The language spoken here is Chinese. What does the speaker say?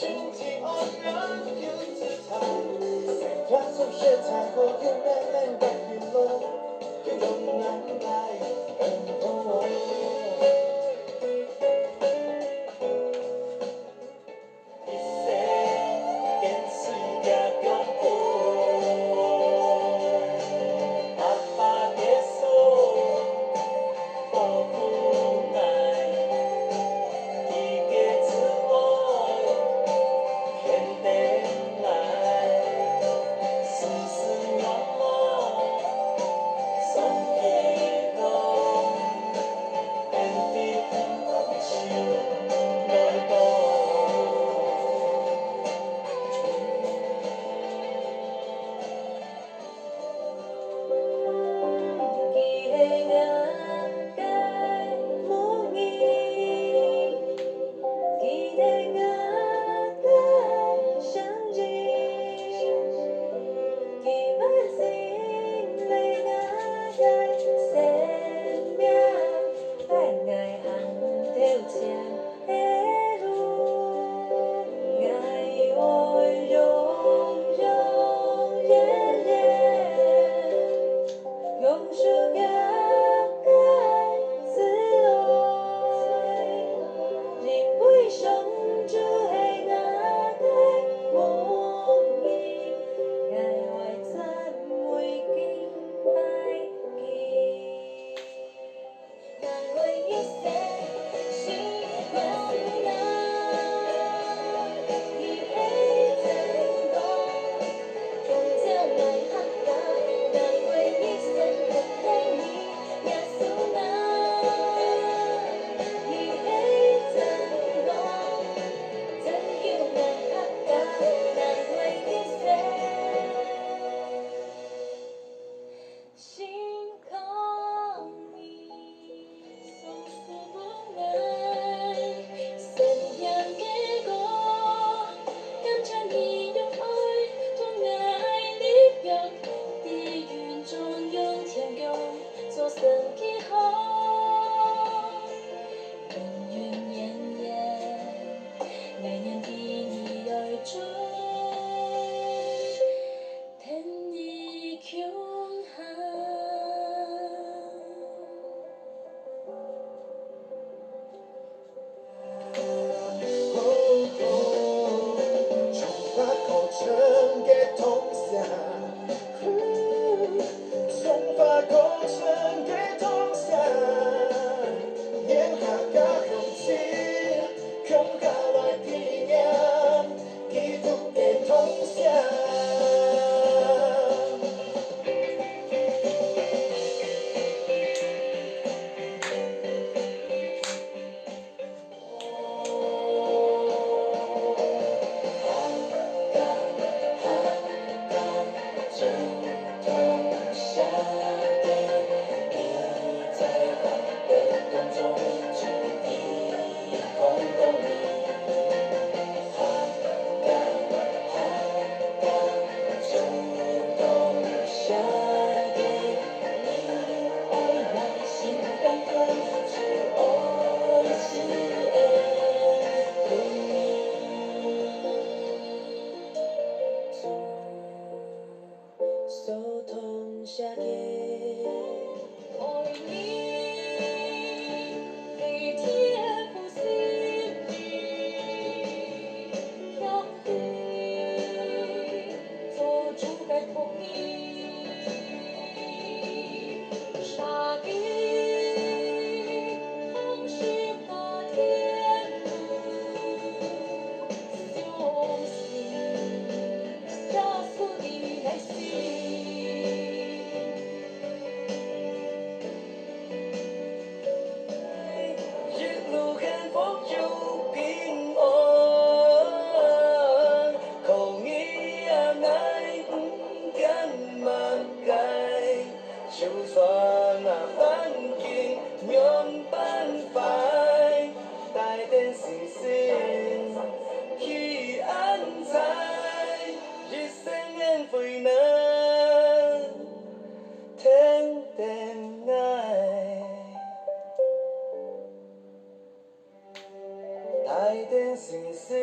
经济偶然有姿态，虽然总是太过于热烈的娱乐，越动难来。一世见水也叫爱，阿爸结束不无奈，一个自我天地来，丝丝软磨送起落，天地手来到。用手摇开自爱，人背上就系那个梦魇，爱为怎会经爱记？难为一世心有难，一黑真光，终将来黑暗，难为一生。心空你送思无奈，善良的我，感謝你用愛將愛力量，地雲中用天空做生記號，永永遠遠，每年比你愛中，天意強悍。出发口成嘅通宵，出发口成嘅通宵，眼下嘅空氣，空下來體驗，記住嘅通宵。手痛下嘅愛你，你天賦心意，要對做主該同意，傻逼放棄那天路，相信下次你來信。一路幸福又平安，靠你啊愛不敢盲改，就算那環境永半敗，帶點信心去安在，一生緣會能天天愛。帶點信息